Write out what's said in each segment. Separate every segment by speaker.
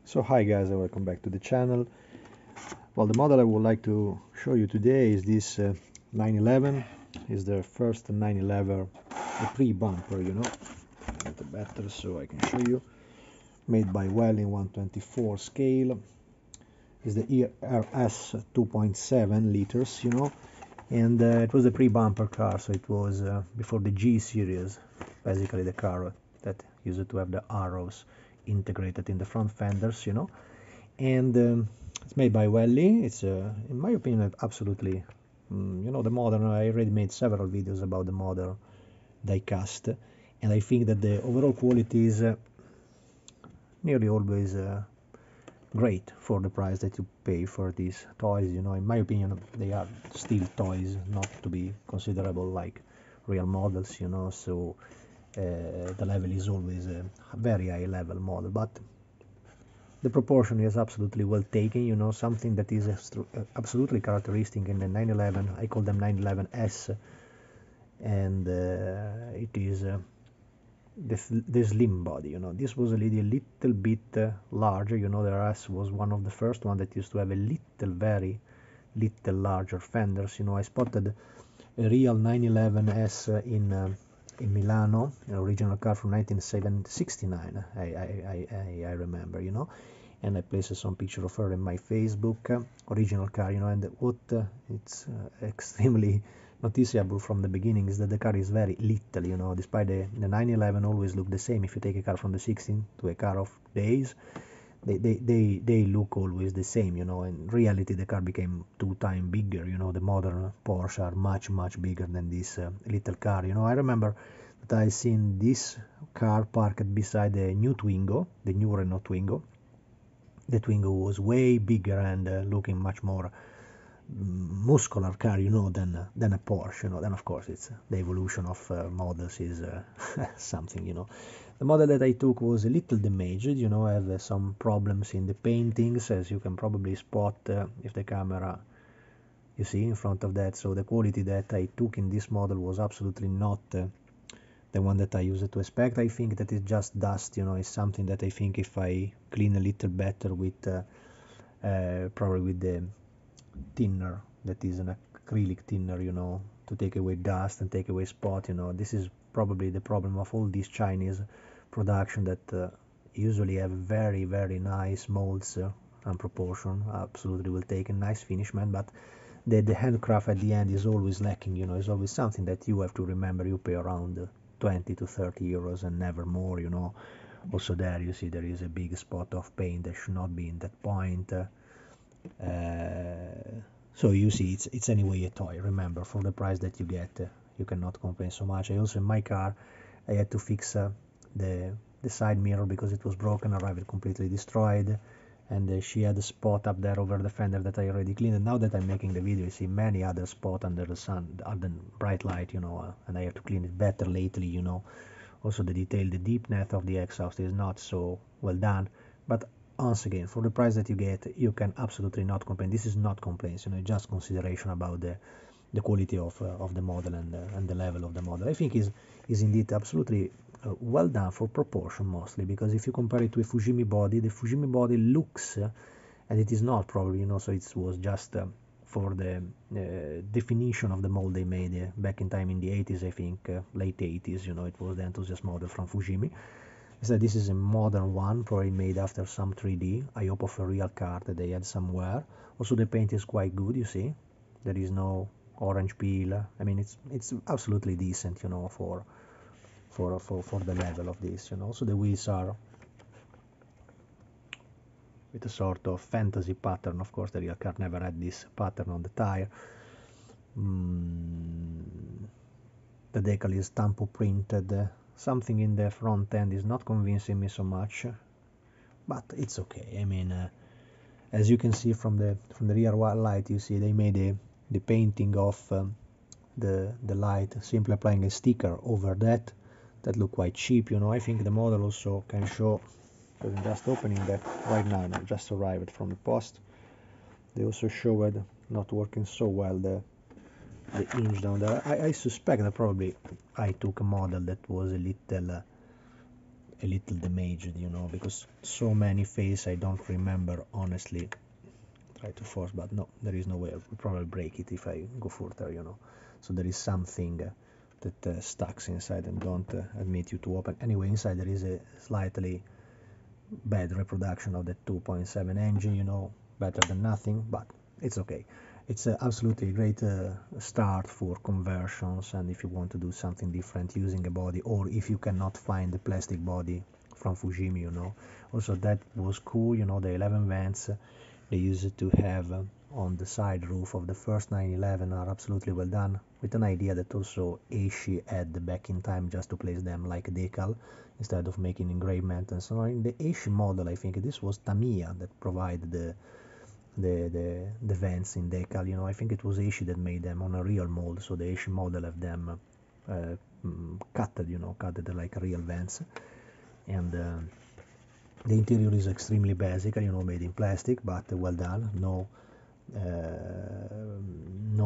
Speaker 1: So hi guys, and welcome back to the channel. Well, the model I would like to show you today is this 911. Is the first 911, the pre-bumper, Get the better so I can show you. Made by Welly 124 scale. Is the ERS 2.7 liters, and it was a pre-bumper car, so it was before the G series, basically the car that used to have the arrows integrated in the front fenders, and it's made by Welly. It's in my opinion absolutely the modern. I already made several videos about the modern die-cast, and I think that the overall quality is nearly always great for the price that you pay for these toys. In my opinion they are still toys, not to be considerable like real models, so the level is always a very high level model, but the proportion is absolutely well taken, something that is absolutely characteristic in the 911. I call them 911S, and it is the slim body. This was a little bit larger. The RS was one of the first one that used to have a very little larger fenders. I spotted a real 911S in Milano, an original car from 1969. I remember, and I placed some picture of her in my Facebook. Original car, and what it's extremely noticeable from the beginning is that the car is very little, despite the 911 always look the same. If you take a car from the 16 to a car of days, they look always the same, In reality the car became 2 times bigger. The modern Porsche are much bigger than this little car. I remember that I seen this car parked beside the new Twingo, the new Renault Twingo. The Twingo was way bigger and looking much more muscular car, than a Porsche. Then of course it's the evolution of models is something. The model that I took was a little damaged, have some problems in the paintings, as you can probably spot if the camera you see in front of that. So the quality that I took in this model was absolutely not the one that I used to expect. I think that is just dust, it's something that I think if I clean a little better with probably with the thinner, that is an acrylic thinner, to take away dust and take away spot. This is probably the problem of all these Chinese production that usually have very nice molds and proportion, absolutely will take a nice finishment, but the handcraft at the end is always lacking. It's always something that you have to remember. You pay around 20 to 30 euros and never more. Also there you see there is a big spot of paint that should not be in that point. So you see it's anyway a toy. Remember, for the price that you get, you cannot complain so much. I also, in my car, I had to fix the side mirror because it was broken, arrived completely destroyed, and she had a spot up there over the fender that I already cleaned. And now that I'm making the video, you see many other spots under the sun, under bright light, and I have to clean it better lately. Also the detail, the deepness of the exhaust is not so well done, but once again, for the price that you get, you can absolutely not complain. This is not complaints, just consideration about the quality of the model and the level of the model. I think is indeed absolutely well done for proportion, mostly because if you compare it to a Fujimi body, the Fujimi body looks, and it is not probably, so it was just for the definition of the mold they made back in time in the 80s, I think, late 80s, it was the enthusiast model from Fujimi. So this is a modern one, probably made after some 3D, I hope of a real car that they had somewhere. Also the paint is quite good, you see, there is no orange peel. I mean, it's absolutely decent, for the level of this, So the wheels are with a sort of fantasy pattern. Of course the real car never had this pattern on the tire. The decal is tampo printed. Something in the front end is not convincing me so much, but it's okay. I mean, as you can see from the rear light, you see they made the painting of the light, simply applying a sticker over that look quite cheap. I think the model also can show, because I'm just opening that right now, and I just arrived from the post. They also showed not working so well the hinge down there. I suspect that probably I took a model that was a little a little damaged, you know, because so many faces I don't remember honestly. Try to force, but no, there is no way. I'll probably break it if I go further, you know. So there is something that stucks inside and don't admit you to open. Anyway, inside there is a slightly bad reproduction of the 2.7 engine, you know, better than nothing, but it's okay. It's absolutely a great start for conversions, and if you want to do something different using a body, or if you cannot find the plastic body from Fujimi, you know. Also, that was cool, you know, the 11 vents they used to have on the side roof of the first 911 are absolutely well done, with an idea that also Aishi had back in time just to place them like a decal instead of making engravement and so on. In the Aishi model, I think this was Tamiya that provided the vents in decal, you know. I think it was Aishi that made them on a real mold, so the Aishi model have them cutted, you know, cutted like real vents. And the interior is extremely basic, you know, made in plastic, but well done. No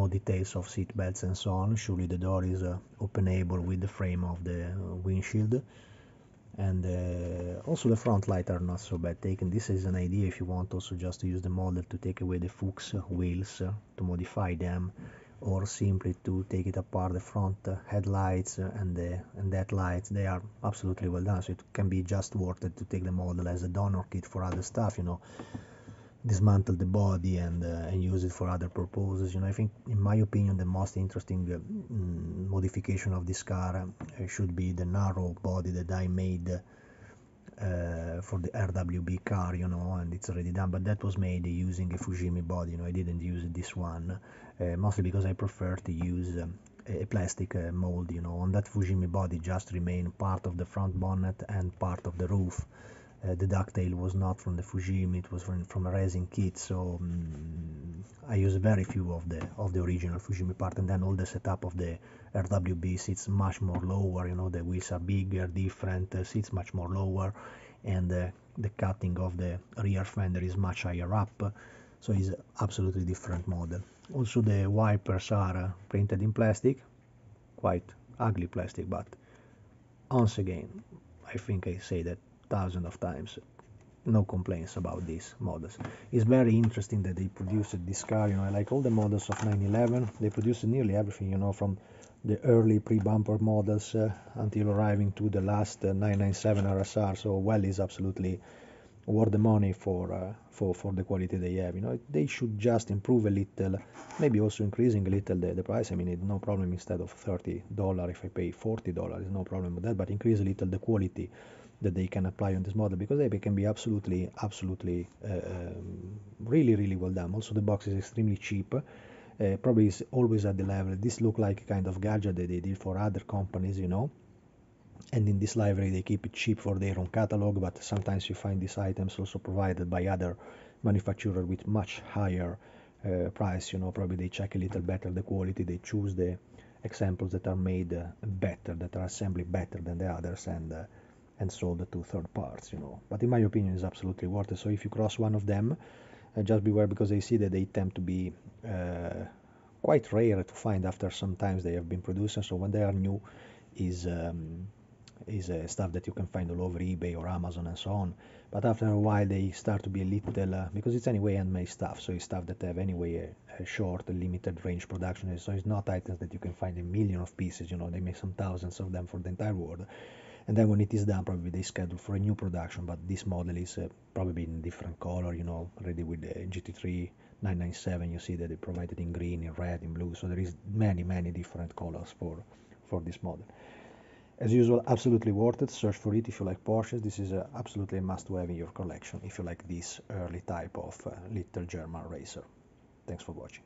Speaker 1: details of seat belts and so on. Surely the door is openable with the frame of the windshield. And also the front light are not so bad taken. This is an idea if you want also just to use the model to take away the Fuchs wheels to modify them, or simply to take it apart, the front headlights and that lights, they are absolutely well done. So it can be just worth it to take the model as a donor kit for other stuff, you know, dismantle the body and use it for other purposes. You know, I think, in my opinion, the most interesting modification of this car should be the narrow body that I made for the RWB car, you know, and it's already done, but that was made using a Fujimi body, you know. I didn't use this one, mostly because I prefer to use a plastic mold, you know. On that Fujimi body just remain part of the front bonnet and part of the roof. The ducktail was not from the Fujimi, it was from a resin kit, so I use very few of the original Fujimi part, and then all the setup of the RWB sits much more lower, you know. The wheels are bigger, different, sits much more lower, and the cutting of the rear fender is much higher up, so it's absolutely different model. Also the wipers are printed in plastic, quite ugly plastic, but once again, I think I say that thousands of times, no complaints about these models. It's very interesting that they produced this car, you know. I like all the models of 911. They produced nearly everything, you know, from the early pre-bumper models until arriving to the last 997 RSR. So Welly is absolutely worth the money for the quality they have. You know, they should just improve a little, maybe also increasing a little the price. I mean, it's no problem. Instead of $30, if I pay $40, no problem with that, but increase a little the quality that they can apply on this model, because they can be absolutely really well done. Also, the box is extremely cheap. Probably is always at the level. This look like a kind of gadget that they did for other companies, you know. And in this library they keep it cheap for their own catalog, but sometimes you find these items also provided by other manufacturers with much higher price, you know. Probably they check a little better the quality, they choose the examples that are made better, that are assembled better than the others, and sold to third parts, you know. But in my opinion, it's absolutely worth it. So if you cross one of them, just beware, because I see that they tend to be quite rare to find after sometimes they have been produced. So when they are new, is stuff that you can find all over eBay or Amazon and so on. But after a while they start to be a little, because it's anyway handmade stuff, so it's stuff that have anyway a short, limited range production, so it's not items that you can find a million of pieces, you know. They make some thousands of them for the entire world, and then when it is done, probably they schedule for a new production. But this model is probably in different color, you know, already with the GT3 997, you see that they provided in green, in red, in blue, so there is many different colors for this model. As usual, absolutely worth it. Search for it if you like Porsches. This is absolutely a must-have in your collection if you like this early type of little German racer. Thanks for watching.